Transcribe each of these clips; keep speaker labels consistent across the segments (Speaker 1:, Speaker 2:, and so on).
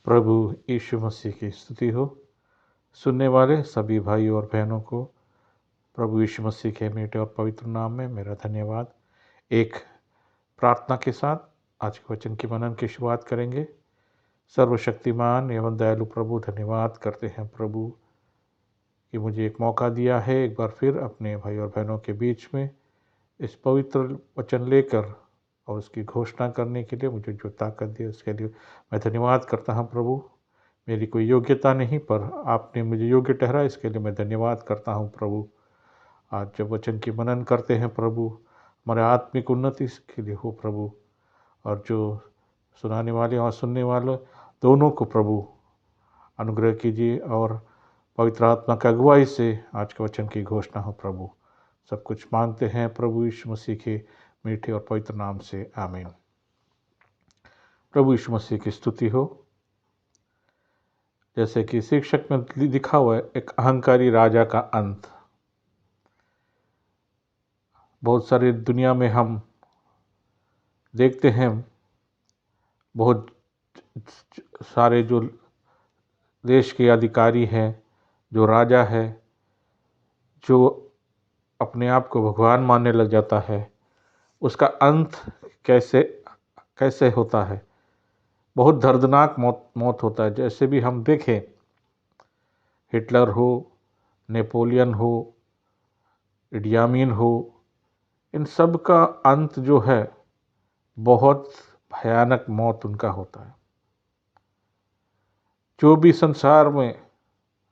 Speaker 1: प्रभु यीशु मसीह की स्तुति हो। सुनने वाले सभी भाई और बहनों को प्रभु यीशु मसीह के मीठे और पवित्र नाम में मेरा धन्यवाद। एक प्रार्थना के साथ आज के वचन की मनन की शुरुआत करेंगे। सर्वशक्तिमान एवं दयालु प्रभु, धन्यवाद करते हैं प्रभु कि मुझे एक मौका दिया है एक बार फिर अपने भाई और बहनों के बीच में इस पवित्र वचन लेकर और उसकी घोषणा करने के लिए मुझे जो ताकत दी उसके लिए मैं धन्यवाद करता हूं प्रभु। मेरी कोई योग्यता नहीं, पर आपने मुझे योग्य ठहरा, इसके लिए मैं धन्यवाद करता हूं प्रभु। आज जब वचन की मनन करते हैं प्रभु, हमारे आत्मिक उन्नति के लिए हो प्रभु, और जो सुनाने वाले और सुनने वाले दोनों को प्रभु अनुग्रह कीजिए और पवित्र आत्मा की अगुवाई से आज के वचन की घोषणा हो प्रभु। सब कुछ मांगते हैं प्रभु यीशु मसीह के मीठे और पवित्र नाम से, आमीन। प्रभु यीशु मसीह की स्तुति हो। जैसे कि शिक्षक में लिखा हुआ है, एक अहंकारी राजा का अंत। बहुत सारी दुनिया में हम देखते हैं, बहुत सारे जो देश के अधिकारी हैं, जो राजा है, जो अपने आप को भगवान मानने लग जाता है, उसका अंत कैसे होता है। बहुत दर्दनाक मौत होता है। जैसे भी हम देखें, हिटलर हो, नेपोलियन हो, इडी अमीन हो, इन सब का अंत जो है बहुत भयानक मौत उनका होता है। जो भी संसार में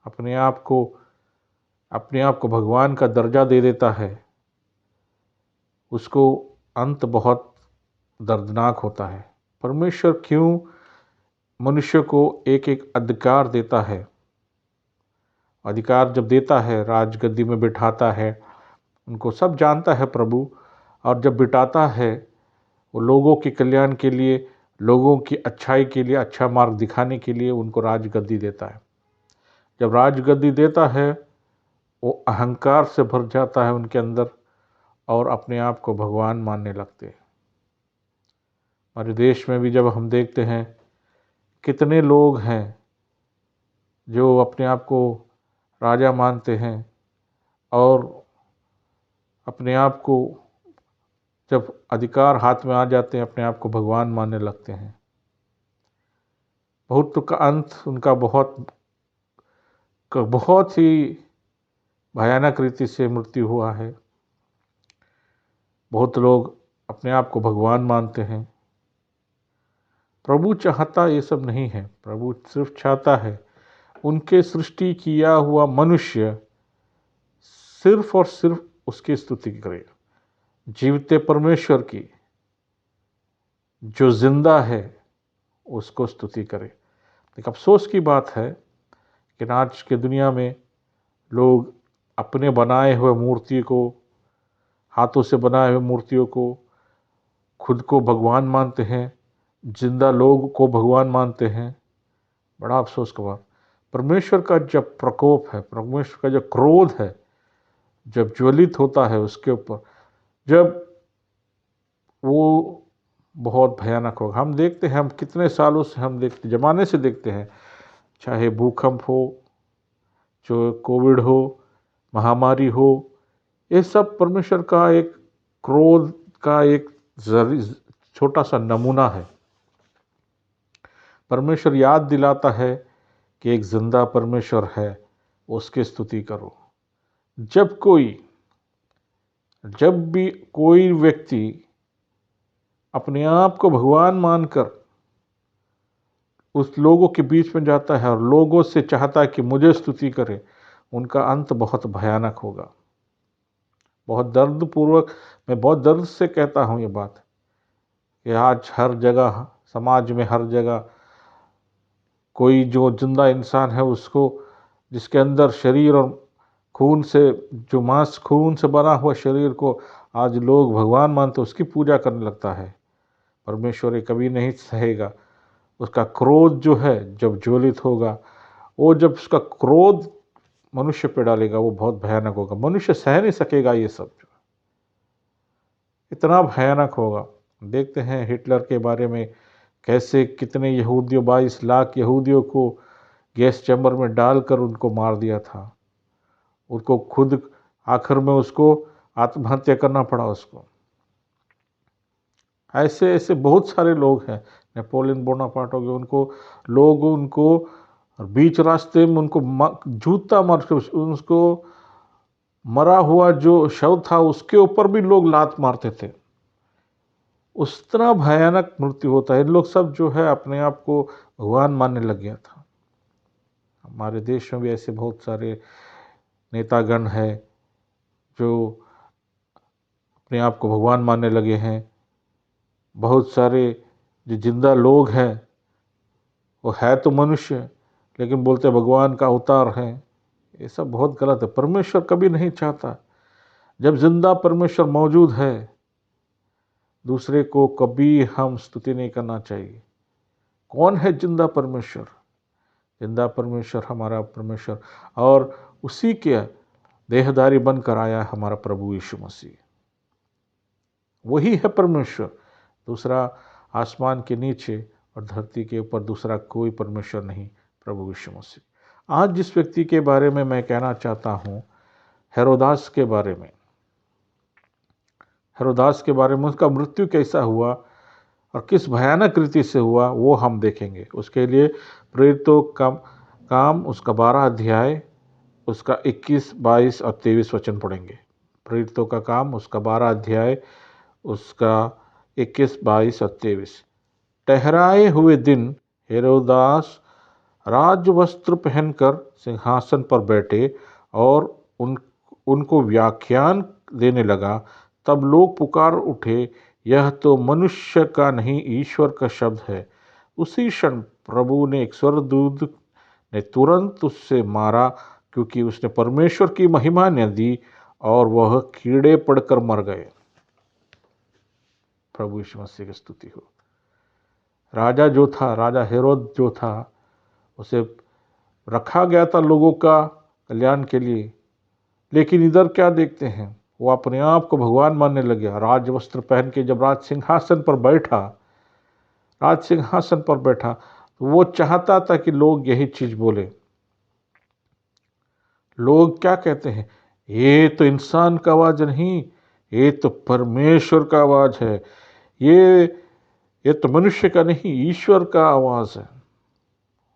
Speaker 1: अपने आप को भगवान का दर्जा दे देता है, उसको अंत बहुत दर्दनाक होता है। परमेश्वर क्यों मनुष्य को एक एक अधिकार देता है? अधिकार जब देता है, राजगद्दी में बिठाता है, उनको सब जानता है प्रभु, और जब बिठाता है वो लोगों के कल्याण के लिए, लोगों की अच्छाई के लिए, अच्छा मार्ग दिखाने के लिए उनको राजगद्दी देता है। जब राजगद्दी देता है, वो अहंकार से भर जाता है उनके अंदर और अपने आप को भगवान मानने लगते हैं। हमारे देश में भी जब हम देखते हैं, कितने लोग हैं जो अपने आप को राजा मानते हैं और अपने आप को जब अधिकार हाथ में आ जाते हैं, अपने आप को भगवान मानने लगते हैं। बहुत का अंत उनका बहुत ही भयानक रीति से मृत्यु हुआ है। बहुत लोग अपने आप को भगवान मानते हैं। प्रभु चाहता ये सब नहीं है। प्रभु सिर्फ चाहता है उनके सृष्टि किया हुआ मनुष्य सिर्फ और सिर्फ उसकी स्तुति करे। जीवते परमेश्वर की, जो जिंदा है, उसको स्तुति करे। एक अफसोस की बात है कि आज के दुनिया में लोग अपने बनाए हुए मूर्ति को, हाथों से बनाए हुए मूर्तियों को खुद को भगवान मानते हैं, जिंदा लोग को भगवान मानते हैं। बड़ा अफसोस का बात। परमेश्वर का जब प्रकोप है, परमेश्वर का जो क्रोध है, जब ज्वलित होता है उसके ऊपर, जब वो बहुत भयानक होगा। हम देखते हैं, हम कितने सालों से हम देखते, जमाने से देखते हैं, चाहे भूकंप हो, जो कोविड हो, महामारी हो, ये सब परमेश्वर का एक क्रोध का एक छोटा सा नमूना है। परमेश्वर याद दिलाता है कि एक जिंदा परमेश्वर है, उसकी स्तुति करो। जब भी कोई व्यक्ति अपने आप को भगवान मानकर उस लोगों के बीच में जाता है और लोगों से चाहता है कि मुझे स्तुति करे, उनका अंत बहुत भयानक होगा। बहुत दर्दपूर्वक, मैं बहुत दर्द से कहता हूँ ये बात, कि आज हर जगह, समाज में हर जगह कोई जो जिंदा इंसान है, उसको, जिसके अंदर शरीर और खून से, जो मांस खून से बना हुआ शरीर को आज लोग भगवान मानते, उसकी पूजा करने लगता है। परमेश्वर ये कभी नहीं सहेगा। उसका क्रोध जो है जब ज्वलित होगा, वो जब उसका क्रोध मनुष्य पे डालेगा, वो बहुत भयानक होगा। मनुष्य सह नहीं सकेगा ये सब, इतना भयानक होगा। देखते हैं हिटलर के बारे में कैसे कितने यहूदियों 22 लाख यहूदियों को गैस चैम्बर में डालकर उनको मार दिया था। उनको खुद आखिर में उसको आत्महत्या करना पड़ा उसको। ऐसे ऐसे बहुत सारे लोग हैं। नेपोलियन बोनापार्ट हो गए, उनको लोग उनको बीच रास्ते में उनको जूता मार के उसको मरा हुआ जो शव था उसके ऊपर भी लोग लात मारते थे। उस तरह भयानक मृत्यु होता है। इन लोग सब जो है अपने आप को भगवान मानने लग गया था। हमारे देश में भी ऐसे बहुत सारे नेतागण हैं जो अपने आप को भगवान मानने लगे हैं। बहुत सारे जो जिंदा लोग हैं वो है तो मनुष्य लेकिन बोलते भगवान का अवतार है। ये सब बहुत गलत है। परमेश्वर कभी नहीं चाहता, जब जिंदा परमेश्वर मौजूद है दूसरे को कभी हम स्तुति नहीं करना चाहिए। कौन है जिंदा परमेश्वर? जिंदा परमेश्वर हमारा परमेश्वर, और उसी के देहधारी बनकर आया हमारा प्रभु यीशु मसीह। वही है परमेश्वर। दूसरा आसमान के नीचे और धरती के ऊपर दूसरा कोई परमेश्वर नहीं, प्रभु यीशु मसीह। आज जिस व्यक्ति के बारे में मैं कहना चाहता हूँ, हेरोदास के बारे में, हेरोदास के बारे में उसका मृत्यु कैसा हुआ और किस भयानक रीति से हुआ वो हम देखेंगे। उसके लिए प्रेरितों का काम उसका 12 अध्याय उसका 21, 22 और 23 वचन पढ़ेंगे। प्रेरितों का काम उसका 12 अध्याय उसका 21, 22 और 23। ठहराए हुए दिन हेरोदास राजवस्त्र पहनकर सिंहासन पर बैठे और उनको व्याख्यान देने लगा। तब लोग पुकार उठे, यह तो मनुष्य का नहीं ईश्वर का शब्द है। उसी क्षण प्रभु ने एक स्वर्गदूत ने तुरंत उससे मारा, क्योंकि उसने परमेश्वर की महिमा न दी और वह कीड़े पड़कर मर गए। प्रभु यीशु मसीह की स्तुति हो। राजा जो था, राजा हेरोद जो था, उसे रखा गया था लोगों का कल्याण के लिए, लेकिन इधर क्या देखते हैं, वो अपने आप को भगवान मानने लग गया। राजवस्त्र पहन के जब राज सिंहासन पर बैठा तो वो चाहता था कि लोग यही चीज बोले। लोग क्या कहते हैं, ये तो इंसान का आवाज नहीं, ये तो परमेश्वर का आवाज है, ये तो मनुष्य का नहीं ईश्वर का आवाज है।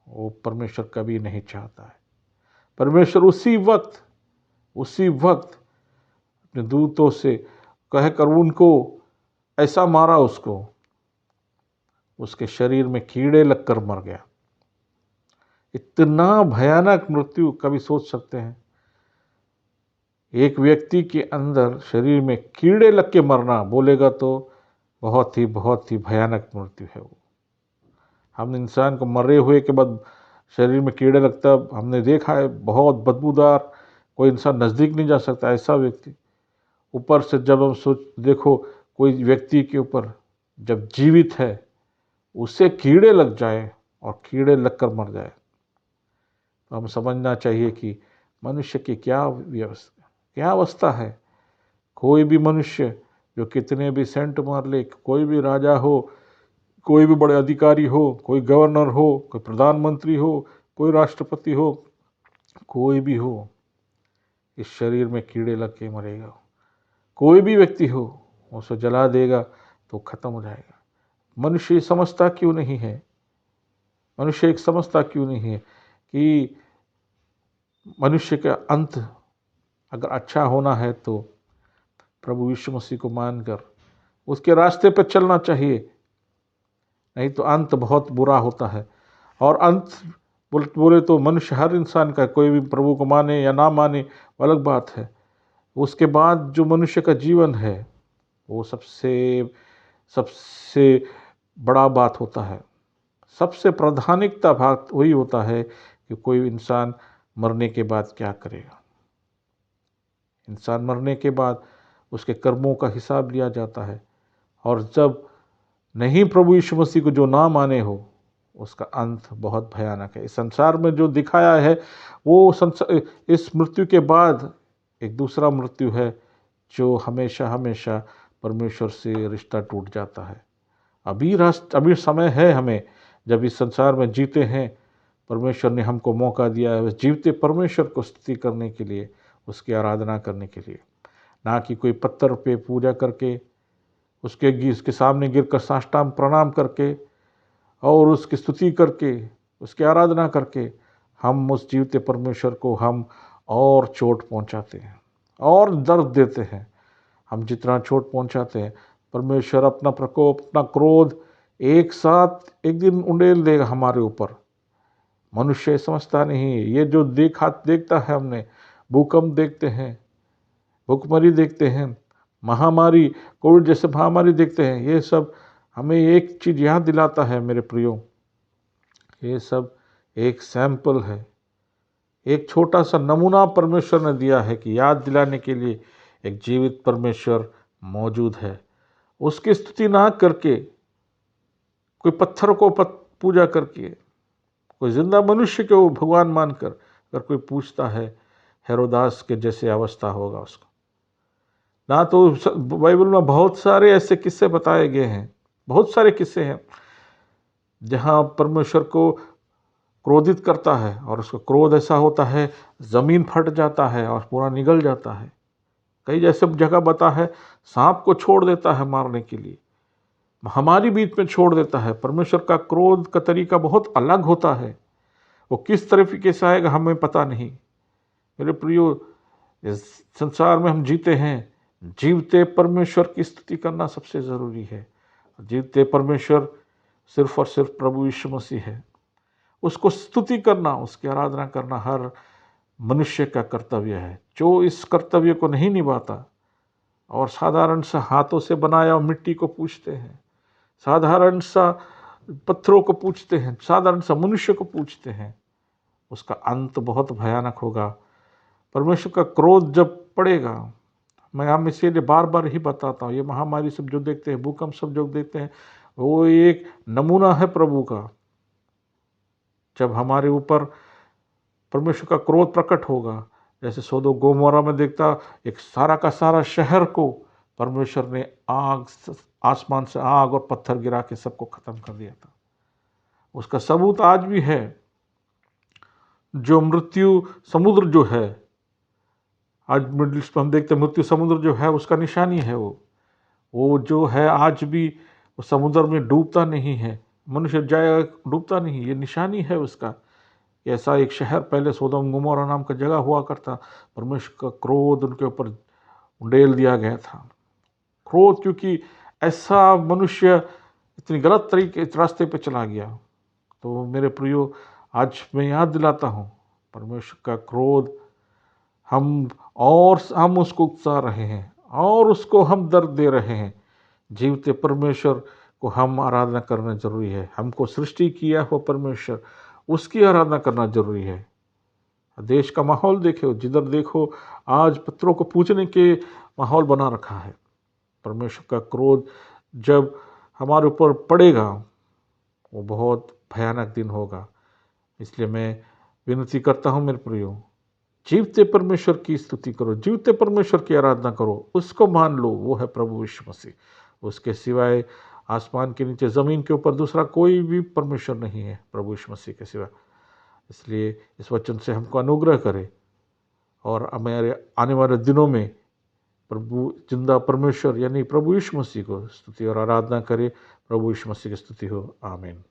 Speaker 1: वो परमेश्वर कभी नहीं चाहता है। परमेश्वर उसी वक्त अपने दूतों से कहकर उनको ऐसा मारा, उसके शरीर में कीड़े लगकर मर गया। इतना भयानक मृत्यु, कभी सोच सकते हैं एक व्यक्ति के अंदर शरीर में कीड़े लग के मरना, बोलेगा तो बहुत ही भयानक मृत्यु है वो। हम इंसान को मरे हुए के बाद शरीर में कीड़े लगता हमने देखा है, बहुत बदबूदार, कोई इंसान नज़दीक नहीं जा सकता ऐसा व्यक्ति। ऊपर से जब हम देखो कोई व्यक्ति के ऊपर जब जीवित है उसे कीड़े लग जाए और कीड़े लगकर मर जाए, तो हम समझना चाहिए कि मनुष्य की क्या अवस्था है। कोई भी मनुष्य जो कितने भी सेंट मार ले, कोई भी राजा हो, कोई भी बड़े अधिकारी हो, कोई गवर्नर हो, कोई प्रधानमंत्री हो, कोई राष्ट्रपति हो, कोई भी हो, इस शरीर में कीड़े लग के मरेगा। कोई भी व्यक्ति हो, उसे जला देगा तो खत्म हो जाएगा। मनुष्य समझता क्यों नहीं है, मनुष्य एक समझता क्यों नहीं है कि मनुष्य का अंत अगर अच्छा होना है तो प्रभु यीशु मसीह को मानकर उसके रास्ते पर चलना चाहिए, नहीं तो अंत बहुत बुरा होता है। और अंत बोले तो मनुष्य, हर इंसान का, कोई भी प्रभु को माने या ना माने अलग बात है। उसके बाद जो मनुष्य का जीवन है वो सबसे बड़ा बात होता है। सबसे प्राथमिकता बात वही होता है कि कोई इंसान मरने के बाद क्या करेगा। इंसान मरने के बाद उसके कर्मों का हिसाब लिया जाता है, और जब नहीं प्रभु यीशु मसीह को जो ना माने हो उसका अंत बहुत भयानक है। इस संसार में जो दिखाया है वो इस मृत्यु के बाद एक दूसरा मृत्यु है जो हमेशा परमेश्वर से रिश्ता टूट जाता है। अभी समय है हमें, जब इस संसार में जीते हैं, परमेश्वर ने हमको मौका दिया है उस जीवते परमेश्वर को स्तुति करने के लिए, उसकी आराधना करने के लिए। ना कि कोई पत्थर पे पूजा करके, उसके सामने गिर कर साष्टांग प्रणाम करके और उसकी स्तुति करके, उसकी आराधना करके हम उस जीवते परमेश्वर को हम और चोट पहुंचाते हैं और दर्द देते हैं। हम जितना चोट पहुंचाते हैं, परमेश्वर अपना प्रकोप, अपना क्रोध एक साथ एक दिन उंडेल देगा हमारे ऊपर। मनुष्य समझता नहीं है। ये जो देखता है हमने, भूकंप देखते हैं, भुखमरी देखते हैं, महामारी, कोविड जैसे महामारी देखते हैं, ये सब हमें एक चीज़ याद दिलाता है मेरे प्रियो, ये सब एक सैंपल है, एक छोटा सा नमूना परमेश्वर ने दिया है कि याद दिलाने के लिए एक जीवित परमेश्वर मौजूद है। उसकी स्तुति ना करके, कोई पत्थर को पूजा करके, कोई जिंदा मनुष्य को भगवान मानकर अगर कोई पूछता है, हेरोदास के जैसे अवस्था होगा उसको। ना तो बाइबल में बहुत सारे ऐसे किस्से बताए गए हैं, बहुत सारे किस्से हैं जहाँ परमेश्वर को क्रोधित करता है और उसका क्रोध ऐसा होता है, ज़मीन फट जाता है और पूरा निगल जाता है। कई जैसे जगह बता है, सांप को छोड़ देता है मारने के लिए, हमारी बीच में छोड़ देता है। परमेश्वर का क्रोध का तरीका बहुत अलग होता है, वो किस तरीके से आएगा हमें पता नहीं। मेरे प्रियो, इस संसार में हम जीते हैं, जीवते परमेश्वर की स्तुति करना सबसे ज़रूरी है। जीवते परमेश्वर सिर्फ और सिर्फ प्रभु यीशु मसीह है। उसको स्तुति करना, उसकी आराधना करना हर मनुष्य का कर्तव्य है। जो इस कर्तव्य को नहीं निभाता और साधारण सा हाथों से बनाया मिट्टी को पूजते हैं, साधारण सा पत्थरों को पूजते हैं, साधारण सा मनुष्य को पूजते हैं, उसका अंत बहुत भयानक होगा। परमेश्वर का क्रोध जब पड़ेगा, मैं हम इसीलिए बार बार ही बताता हूँ, ये महामारी सब जो देखते हैं, भूकंप सब जो देखते हैं, वो एक नमूना है प्रभु का। जब हमारे ऊपर परमेश्वर का क्रोध प्रकट होगा, जैसे सोदोम गोमोरा में देखता, एक सारा का सारा शहर को परमेश्वर ने आसमान से आग और पत्थर गिरा के सबको खत्म कर दिया था। उसका सबूत आज भी है। जो मृत्यु समुद्र जो है, आज मिडिल ईस्ट में हम देखते हैं, मृत्यु समुद्र जो है उसका निशानी है। वो जो है आज भी वो समुद्र में डूबता नहीं है, मनुष्य जाए डूबता नहीं, ये निशानी है उसका। ऐसा एक शहर पहले सोदोम गोमोरा नाम का जगह हुआ करता, परमेश्वर का क्रोध उनके ऊपर उंडेल दिया गया था। क्रोध, क्योंकि ऐसा मनुष्य इतनी गलत तरीके रास्ते पे चला गया। तो मेरे प्रियो, आज मैं याद दिलाता हूँ, परमेश्वर का क्रोध हम उसको उकसा रहे हैं और उसको हम दर्द दे रहे हैं। जीवते परमेश्वर को हम आराधना करना जरूरी है। हमको सृष्टि किया हुआ परमेश्वर, उसकी आराधना करना जरूरी है। देश का माहौल देखो, जिधर देखो आज पत्थरों को पूजने के माहौल बना रखा है। परमेश्वर का क्रोध जब हमारे ऊपर पड़ेगा, वो बहुत भयानक दिन होगा। इसलिए मैं विनती करता हूँ मेरे प्रियो, जीवते परमेश्वर की स्तुति करो, जीवते परमेश्वर की आराधना करो, उसको मान लो, वो है प्रभु यीशु मसीह। उसके सिवाय आसमान के नीचे, ज़मीन के ऊपर दूसरा कोई भी परमेश्वर नहीं है प्रभु यीशु मसीह के सिवा। इसलिए इस वचन से हमको अनुग्रह करे और हमारे आने वाले दिनों में प्रभु जिंदा परमेश्वर यानी प्रभु यीशु मसीह को स्तुति और आराधना करे। प्रभु यीशु मसीह की स्तुति हो। आमीन।